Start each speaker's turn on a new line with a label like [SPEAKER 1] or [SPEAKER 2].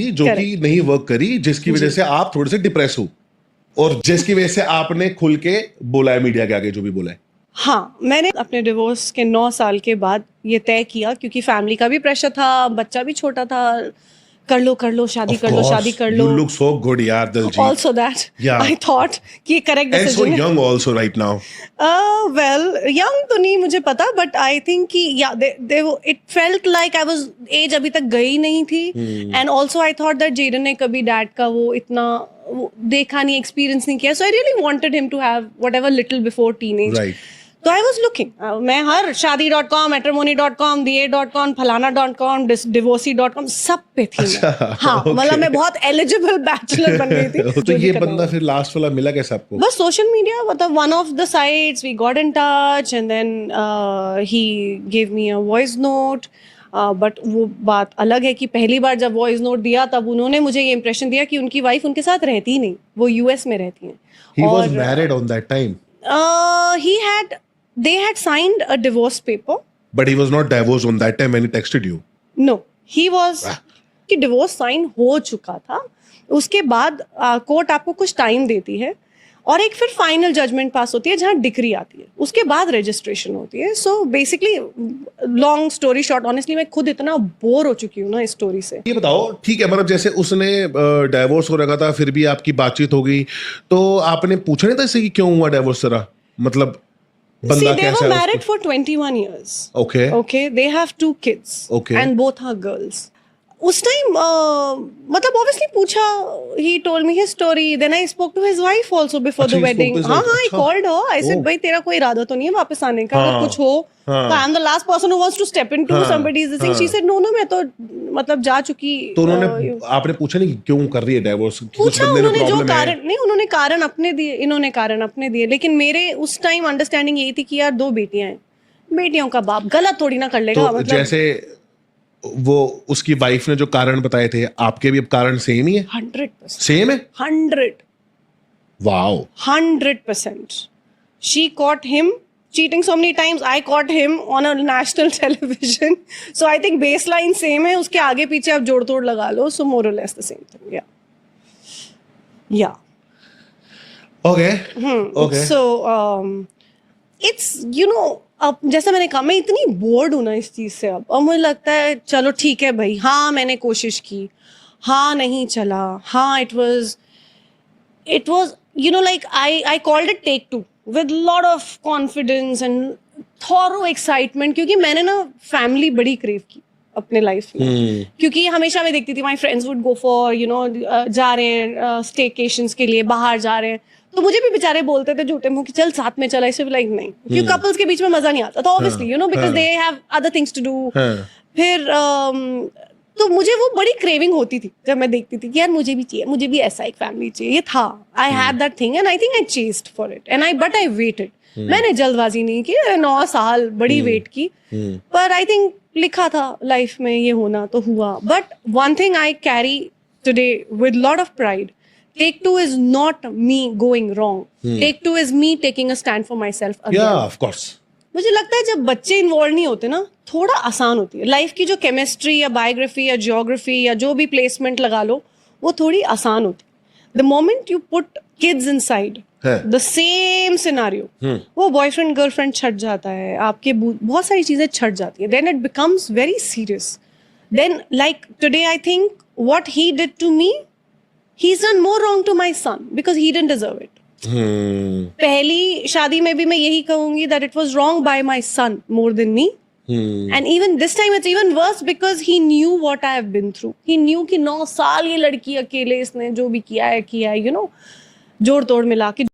[SPEAKER 1] जो कि नहीं वर्क करी, जिसकी वजह से आप थोड़े से डिप्रेस हो और जिसकी वजह से आपने खुल के बोला है मीडिया के आगे जो भी बोला है।
[SPEAKER 2] हाँ, मैंने अपने डिवोर्स के 9 साल के बाद ये तय किया, क्योंकि फैमिली का भी प्रेशर था, बच्चा भी छोटा था, कर लो, शादी कर लो, शादी कर लो।
[SPEAKER 1] You look so good यार Diljit.
[SPEAKER 2] Also that,
[SPEAKER 1] Yeah.
[SPEAKER 2] I thought कि ये correct
[SPEAKER 1] And so
[SPEAKER 2] decision है।
[SPEAKER 1] young also right now।
[SPEAKER 2] Well, young तो नहीं मुझे पता, but I think कि yeah, it felt like I was age अभी तक गई नहीं थी, and also I thought that Jaden ने कभी डैड का वो इतना देखा नहीं, एक्सपीरियंस नहीं किया, so I really wanted him to have whatever little before teenage।
[SPEAKER 1] Right।
[SPEAKER 2] तो आई वॉज लुकिंग, मैं हर शादी.com, matrimony.com, DA.com, फलाना.com, divorcee.com सब पे थी मैं। हाँ, मतलब मैं बहुत एलिजिबल बैचलर बन गई थी।
[SPEAKER 1] तो ये बंदा फिर लास्ट वाला मिला कैसे आपको?
[SPEAKER 2] बस सोशल मीडिया, मतलब one of the sites we got in touch and then he give me a voice note. But वो बात अलग है कि पहली बार जब वॉइस नोट दिया तब उन्होंने मुझे ये इंप्रेशन दिया कि उनकी वाइफ उनके साथ रहती ही नहीं, वो यूएस में रहती हैं।
[SPEAKER 1] He was married on that time।
[SPEAKER 2] They had signed a divorce paper.
[SPEAKER 1] But he was not divorced on that time when he texted you।
[SPEAKER 2] No, he was कि डिवोर्स साइन हो चुका था। उसके बाद कोर्ट आपको कुछ टाइम देती है और एक फिर फाइनल जजमेंट पास होती है जहाँ डिक्री आती है, उसके बाद रजिस्ट्रेशन होती है। So basically long story short, honestly मैं खुद इतना बोर हो चुकी हूँ ना इस स्टोरी से।
[SPEAKER 1] ये बताओ, ठीक है, मतलब जैसे उसने डाइवोर्स हो रखा था, फिर भी आपकी बातचीत हो गई, तो आपने पूछा नहीं था इससे कि क्यों हुआ डाइवोर्स तेरा? मतलब
[SPEAKER 2] See, they were married for 21 years.
[SPEAKER 1] Okay.
[SPEAKER 2] Okay, they have 2 kids.
[SPEAKER 1] Okay.
[SPEAKER 2] And both are girls. उस टाइम मतलब obviously पूछा, he told me his story, then I spoke to his wife also before the wedding। हाँ, I called her, I said भाई तेरा कोई इरादा तो नहीं है वापस आने का, अगर कुछ हो तो I am the last person who wants to step into somebody's thing। She said no, मैं तो मतलब जा चुकी।
[SPEAKER 1] तो उन्होंने आपने पूछा नहीं क्यों कर रही है डाइवोर्स?
[SPEAKER 2] पूछा उन्होंने, जो कारण नहीं, उन्होंने कारण अपने दिए, इन्होंने कारण अपने दिए, लेकिन मेरे उस टाइम अंडरस्टैंडिंग यही थी कि यार 2 बेटियां हैं, बेटियों का बाप गलत थोड़ी ना कर लेगा।
[SPEAKER 1] तो
[SPEAKER 2] मतलब
[SPEAKER 1] जैसे वो उसकी वाइफ ने जो कारण बताए थे, आपके भी अब कारण सेम ही है?
[SPEAKER 2] 100%
[SPEAKER 1] सेम है।
[SPEAKER 2] 100।
[SPEAKER 1] Wow.
[SPEAKER 2] 100%। She caught him cheating so many times, I caught him on a national television, so I think baseline same है, उसके आगे पीछे आप जोड़ तोड़ लगा लो, so more or less the same thing। yeah
[SPEAKER 1] okay
[SPEAKER 2] so it's अब जैसा मैंने कहा, मैं इतनी बोर्ड हूँ ना इस चीज से अब, और मुझे लगता है चलो ठीक है भाई, हाँ मैंने कोशिश की, हाँ नहीं चला, हाँ it was like I called it take 2 with lot of confidence and thorough excitement, क्योंकि मैंने ना फैमिली बड़ी क्रेव की अपने लाइफ में। क्योंकि हमेशा मैं देखती थी my friends would go for जा रहे हैं स्टेकेशंस के लिए, बाहर जा रहे हैं, तो मुझे भी बेचारे बोलते थे झूठे मुंह कि चल साथ में चला, इसे भी लाइक नहीं, क्योंकि कपल्स के बीच में मजा नहीं आता था obviously, because they have other things to do. फिर तो मुझे वो बड़ी क्रेविंग होती थी जब मैं देखती थी कि यार मुझे भी चाहिए, मुझे भी ऐसा एक फैमिली चाहिए। ये था, I had that thing and I think I chased for it and I waited. मैंने जल्दबाजी नहीं की, 9 साल बड़ी वेट की, पर आई थिंक लिखा था लाइफ में ये होना तो हुआ। But one thing I carry today with lot of pride, Take 2 is not me going wrong. Take 2 is me taking a stand for myself again.
[SPEAKER 1] Yeah, of course.
[SPEAKER 2] मुझे लगता है जब बच्चे इन्वॉल्व नहीं होते ना, थोड़ा आसान होती है लाइफ की, जो केमिस्ट्री या बायोग्राफी या जियोग्राफी या जो भी प्लेसमेंट लगा लो, वो थोड़ी आसान होती है। The moment you put kids inside the same scenario, वो बॉयफ्रेंड गर्लफ्रेंड छट जाता है, आपके बहुत सारी चीजें छट जाती है, then it becomes very serious. Then like today I think what he did to me, he's done more wrong to my son because he didn't deserve it। पहली शादी में भी मैं यही कहूंगी that it was wrong by my son more than me। And even this time it's even worse because he knew what I have been through। He knew कि 9 साल ये लड़की अकेले इसने जो भी किया है जोड़ तोड़ मिला के